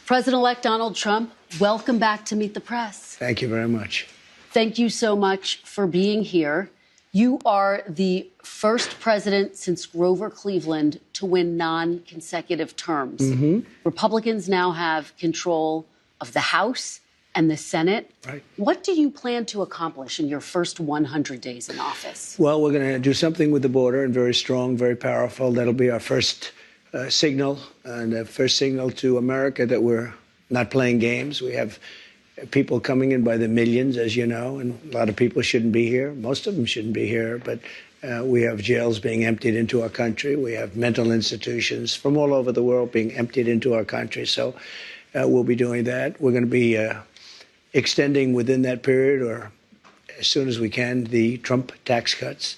President-elect Donald Trump, welcome back to Meet the Press. Thank you very much. Thank you so much for being here. You are the first president since Grover Cleveland to win non-consecutive terms. Republicans now have control of the House and the Senate. Right. What do you plan to accomplish in your first 100 days in office? Well, we're going to do something with the border, and very strong, very powerful. That'll be our first signal, and the first signal to America that we're not playing games. We have people coming in by the millions, as you know, and a lot of people shouldn't be here. Most of them shouldn't be here, but we have jails being emptied into our country. We have mental institutions from all over the world being emptied into our country. So we'll be doing that. We're going to be extending within that period, or as soon as we can, the Trump tax cuts,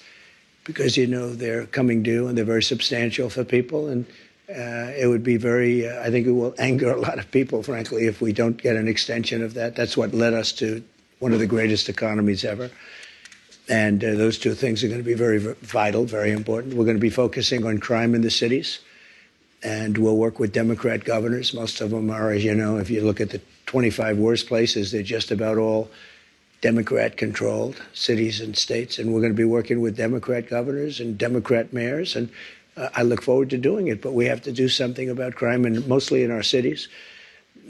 because, you know, they're coming due and they're very substantial for people. And it would be very, I think it will anger a lot of people, frankly, if we don't get an extension of that. That's what led us to one of the greatest economies ever. And those two things are going to be very vital, very important. We're going to be focusing on crime in the cities, and we'll work with Democrat governors. Most of them are, as you know, if you look at the 25 worst places, they're just about all Democrat-controlled cities and states. And we're going to be working with Democrat governors and Democrat mayors. And I look forward to doing it. But we have to do something about crime, and mostly in our cities.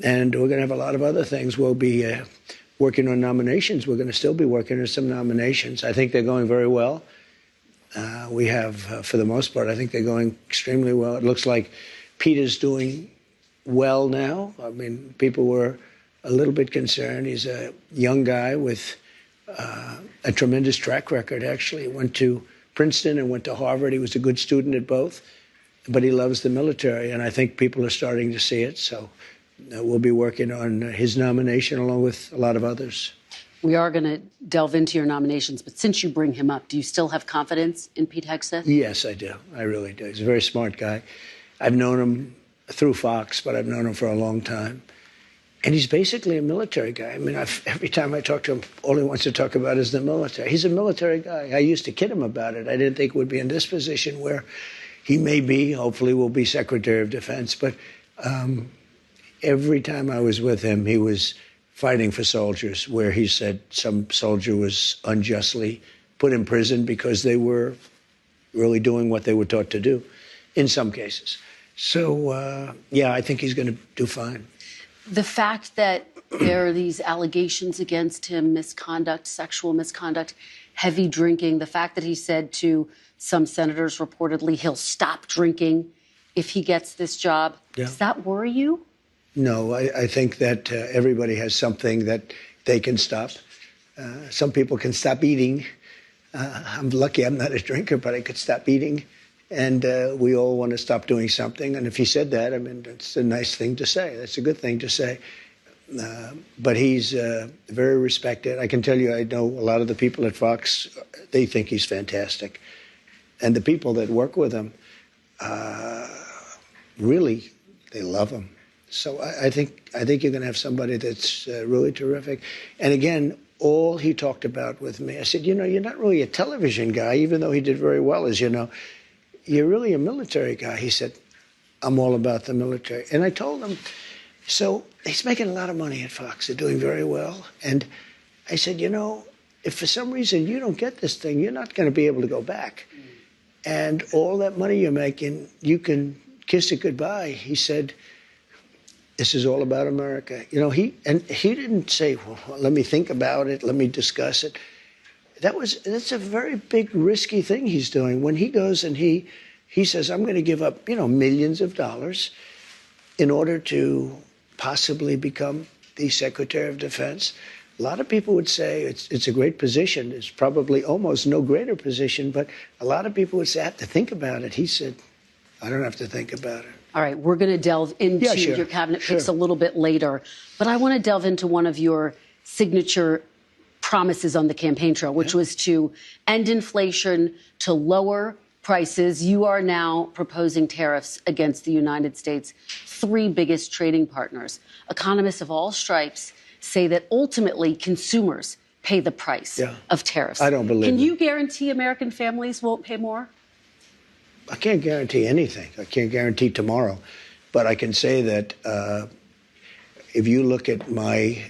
And we're going to have a lot of other things. We'll be working on nominations. We're going to still be working on some nominations. I think they're going very well. We have, for the most part, I think they're going extremely well. It looks like Peter's doing well now. I mean, people were a little bit concerned. He's a young guy with a tremendous track record, actually. He went to Princeton and went to Harvard. He was a good student at both, but he loves the military, and I think people are starting to see it. So we'll be working on his nomination along with a lot of others. We are going to delve into your nominations, but since you bring him up, do you still have confidence in Pete Hegseth? Yes, I do. I really do. He's a very smart guy. I've known him through Fox, but I've known him for a long time. And he's basically a military guy. I mean, every time I talk to him, all he wants to talk about is the military. He's a military guy. I used to kid him about it. I didn't think he would be in this position where he may be, hopefully will be Secretary of Defense. But every time I was with him, he was fighting for soldiers, where he said some soldier was unjustly put in prison because they were really doing what they were taught to do, in some cases. So, yeah, I think he's going to do fine. The fact that there are these allegations against him, misconduct, sexual misconduct, heavy drinking, the fact that he said to some senators reportedly he'll stop drinking if he gets this job, does that worry you? No, I think that everybody has something that they can stop. Some people can stop eating. I'm lucky I'm not a drinker, but I could stop eating. And we all want to stop doing something. And if he said that, I mean, it's a nice thing to say. That's a good thing to say. But he's very respected. I can tell you, I know a lot of the people at Fox, they think he's fantastic. And the people that work with him, really, they love him. So I think you're going to have somebody that's really terrific. And again, all he talked about with me, I said, you know, you're not really a television guy, even though he did very well, as you know. You're really a military guy. He said, I'm all about the military. And I told him, so he's making a lot of money at Fox. They're doing very well. And I said, you know, if for some reason you don't get this thing, you're not going to be able to go back. And all that money you're making, you can kiss it goodbye. He said, this is all about America. You know, he didn't say, well, let me think about it, let me discuss it. That's a very big, risky thing he's doing. When he goes and he says, I'm going to give up, you know, millions of dollars in order to possibly become the Secretary of Defense. A lot of people would say it's a great position. It's probably almost no greater position, but a lot of people would say, I have to think about it. He said, I don't have to think about it. All right, we're going to delve into your cabinet picks a little bit later, but I want to delve into one of your signature promises on the campaign trail, which was to end inflation, to lower prices. You are now proposing tariffs against the United States' three biggest trading partners. Economists of all stripes say that ultimately consumers pay the price of tariffs. I don't believe it. Can you guarantee American families won't pay more? I can't guarantee anything. I can't guarantee tomorrow. But I can say that if you look at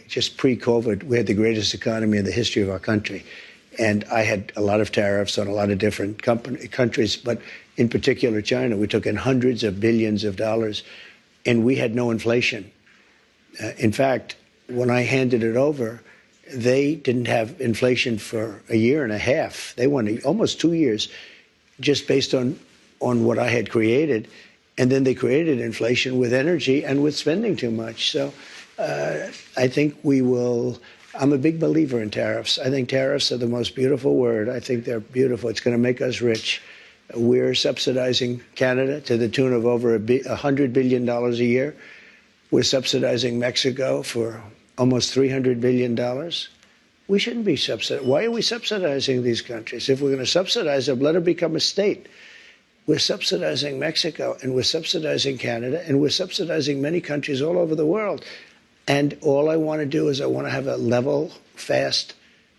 just pre-COVID, we had the greatest economy in the history of our country. And I had a lot of tariffs on a lot of different countries, but in particular China. We took in hundreds of billions of dollars, and we had no inflation. In fact, when I handed it over, they didn't have inflation for a year and a half. They went almost 2 years just based on what I had created. And then they created inflation with energy and with spending too much. So I think I'm a big believer in tariffs. I think tariffs are the most beautiful word. I think they're beautiful. It's going to make us rich. We're subsidizing Canada to the tune of over $100 billion a year. We're subsidizing Mexico for almost $300 billion. We shouldn't be subsidizing. Why are we subsidizing these countries? If we're going to subsidize them, let them become a state. We're subsidizing Mexico, and we're subsidizing Canada, and we're subsidizing many countries all over the world. And all I want to do is I want to have a level, fast,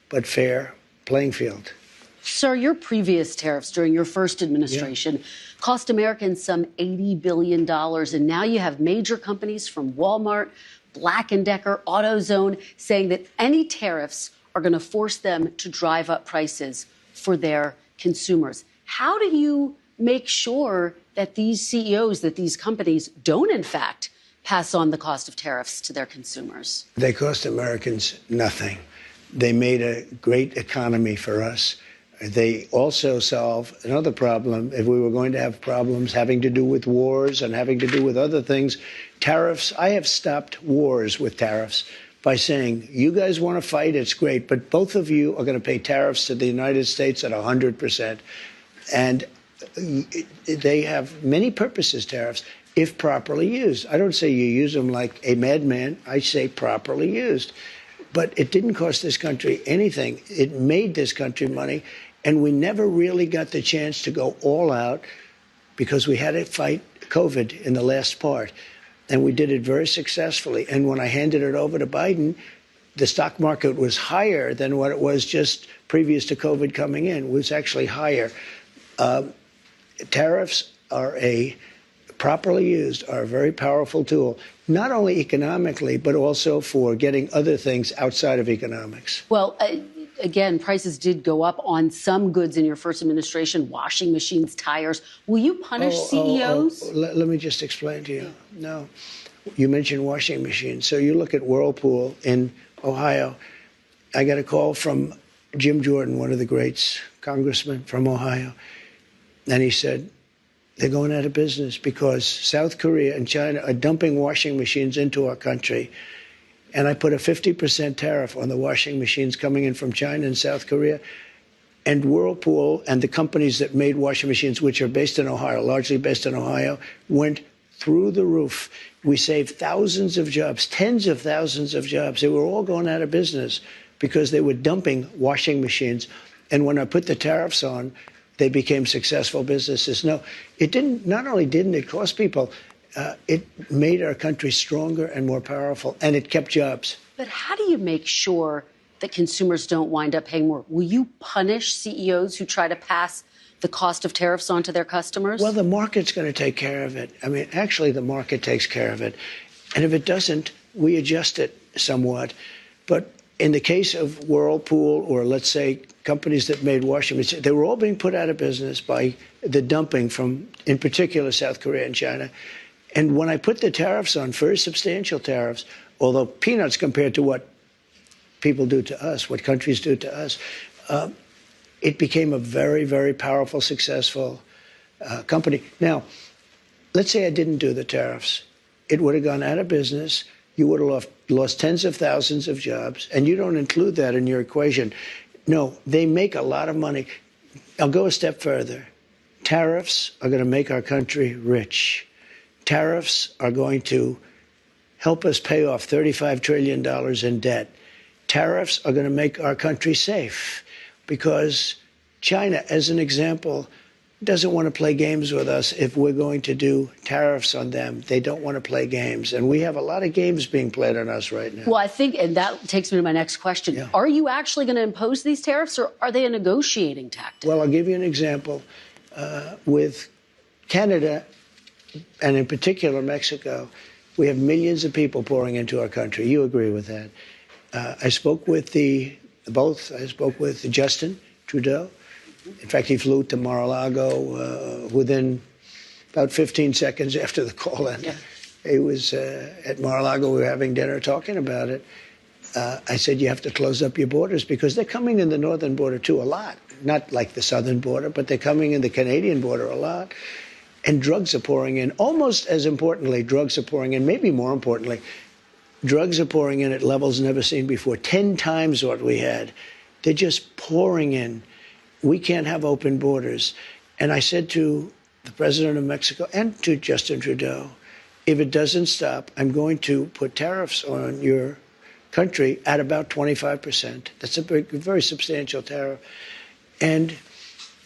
but fair playing field. Sir, your previous tariffs during your first administration cost Americans some $80 billion. And now you have major companies from Walmart, Black & Decker, AutoZone saying that any tariffs are going to force them to drive up prices for their consumers. How do you make sure that these CEOs, that these companies don't, in fact, pass on the cost of tariffs to their consumers? They cost Americans nothing. They made a great economy for us. They also solve another problem. If we were going to have problems having to do with wars and having to do with other things, tariffs, I have stopped wars with tariffs by saying, you guys want to fight, it's great, but both of you are going to pay tariffs to the United States at 100%. And they have many purposes, tariffs, if properly used. I don't say you use them like a madman. I say properly used. But it didn't cost this country anything. It made this country money. And we never really got the chance to go all out because we had to fight COVID in the last part. And we did it very successfully. And when I handed it over to Biden, the stock market was higher than what it was just previous to COVID coming in. It was actually higher. Tariffs are properly used, are a very powerful tool, not only economically, but also for getting other things outside of economics. Well, again, prices did go up on some goods in your first administration, washing machines, tires. Will you punish CEOs? Let me just explain to you. No. You mentioned washing machines. So you look at Whirlpool in Ohio. I got a call from Jim Jordan, one of the greats, congressman from Ohio. And he said, they're going out of business because South Korea and China are dumping washing machines into our country. And I put a 50% tariff on the washing machines coming in from China and South Korea. And Whirlpool and the companies that made washing machines, which are based in Ohio, largely based in Ohio, went through the roof. We saved thousands of jobs, tens of thousands of jobs. They were all going out of business because they were dumping washing machines. And when I put the tariffs on, they became successful businesses. No, it didn't. Not only didn't it cost people, it made our country stronger and more powerful, and it kept jobs. But how do you make sure that consumers don't wind up paying more? Will you punish CEOs who try to pass the cost of tariffs on to their customers? Well, the market's going to take care of it. I mean, actually, the market takes care of it. And if it doesn't, we adjust it somewhat. But in the case of Whirlpool, or let's say companies that made washing machines, they were all being put out of business by the dumping from, in particular, South Korea and China. And when I put the tariffs on, very substantial tariffs, although peanuts compared to what people do to us, what countries do to us, it became a very, very powerful, successful company. Now, let's say I didn't do the tariffs. It would have gone out of business. You would have lost tens of thousands of jobs, and you don't include that in your equation. No, they make a lot of money. I'll go a step further. Tariffs are going to make our country rich. Tariffs are going to help us pay off $35 trillion in debt. Tariffs are going to make our country safe because China, as an example, doesn't want to play games with us if we're going to do tariffs on them. They don't want to play games. And we have a lot of games being played on us right now. Well, I think, and that takes me to my next question. Yeah. Are you actually going to impose these tariffs, or are they a negotiating tactic? Well, I'll give you an example. With Canada, and in particular Mexico, We have millions of people pouring into our country. You agree with that? I spoke with both. I spoke with Justin Trudeau. In fact, he flew to Mar-a-Lago within about 15 seconds after the call ended. Yeah. He was at Mar-a-Lago. We were having dinner talking about it. I said, you have to close up your borders because they're coming in the northern border, too, a lot. Not like the southern border, but they're coming in the Canadian border a lot. And drugs are pouring in. Almost as importantly, drugs are pouring in. Maybe more importantly, drugs are pouring in at levels never seen before, 10 times what we had. They're just pouring in. We can't have open borders. And I said to the president of Mexico and to Justin Trudeau, if it doesn't stop, I'm going to put tariffs on your country at about 25%. That's a very substantial tariff. And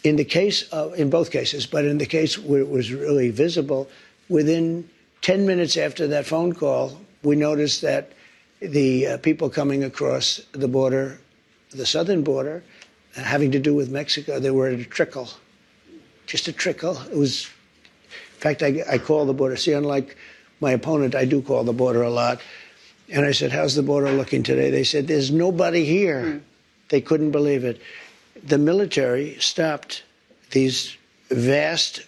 in both cases, but in the case where it was really visible, within 10 minutes after that phone call, we noticed that the people coming across the border, the southern border, having to do with Mexico, they were at a trickle, just a trickle. It was, in fact, I call the border. See, unlike my opponent, I do call the border a lot. And I said, how's the border looking today? They said, there's nobody here. They couldn't believe it. The military stopped these vast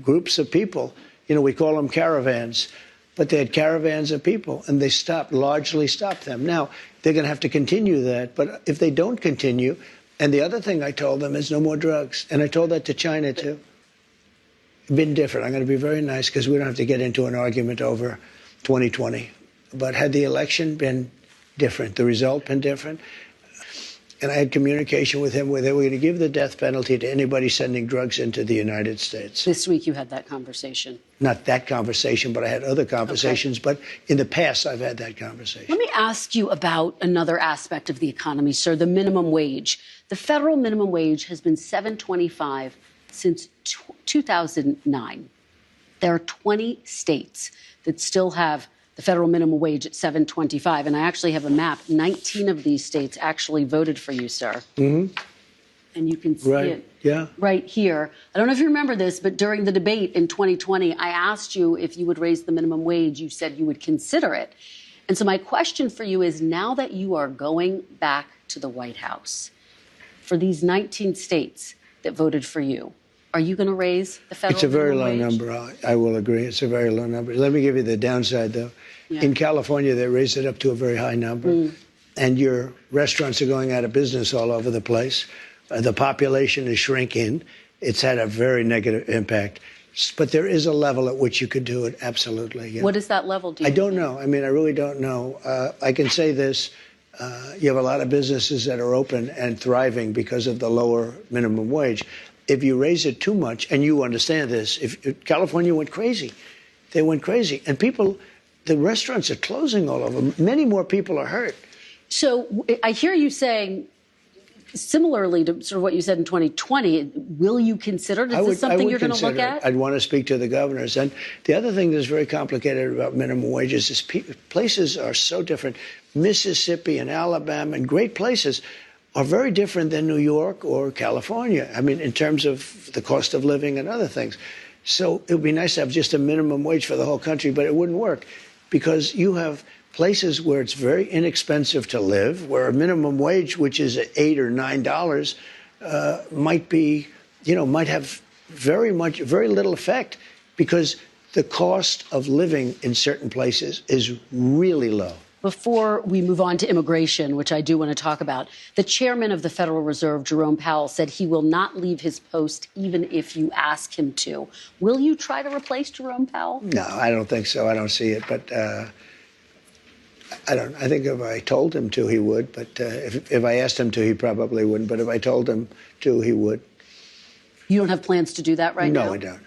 groups of people. You know, we call them caravans, but they had caravans of people, and they largely stopped them. Now, they're going to have to continue that, but if they don't continue, and the other thing I told them is no more drugs, and I told that to China, too. Been different. I'm going to be very nice because we don't have to get into an argument over 2020. But had the election been different, the result been different, and I had communication with him where they were going to give the death penalty to anybody sending drugs into the United States. This week you had that conversation. Not that conversation, but I had other conversations. Okay. But in the past, I've had that conversation. Let me ask you about another aspect of the economy, sir, the minimum wage. The federal minimum wage has been $7.25 since 2009. There are 20 states that still have the federal minimum wage at $7.25. And I actually have a map. 19 of these states actually voted for you, sir. Mm-hmm. And you can see it right here. I don't know if you remember this, but during the debate in 2020, I asked you if you would raise the minimum wage. You said you would consider it. And so my question for you is, now that you are going back to the White House, for these 19 states that voted for you, are you going to raise the federal minimum wage? It's a very low number. I will agree. It's a very low number. Let me give you the downside, though. Yeah. In California, they raised it up to a very high number. And your restaurants are going out of business all over the place. The population is shrinking. It's had a very negative impact. But there is a level at which you could do it, absolutely. Yeah. What is that level, do you think? I don't know. I mean, I really don't know. I can say this. You have a lot of businesses that are open and thriving because of the lower minimum wage. If you raise it too much, and you understand this, if California went crazy, they went crazy. And the restaurants are closing all over. Many more people are hurt. So I hear you saying, similarly to sort of what you said in 2020, will you consider it? Is this something you're going to look at? I'd want to speak to the governors. And the other thing that's very complicated about minimum wages is places are so different. Mississippi and Alabama and great places are very different than New York or California. I mean, in terms of the cost of living and other things. So it would be nice to have just a minimum wage for the whole country, but it wouldn't work because you have places where it's very inexpensive to live, where a minimum wage, which is $8 or $9, might have very little effect because the cost of living in certain places is really low. Before we move on to immigration, which I do want to talk about, the chairman of the Federal Reserve, Jerome Powell, said he will not leave his post even if you ask him to. Will you try to replace Jerome Powell? No, I don't think so. I don't see it. But I think if I told him to, he would. But if I asked him to, he probably wouldn't. But if I told him to, he would. You don't have plans to do that right now? No, I don't.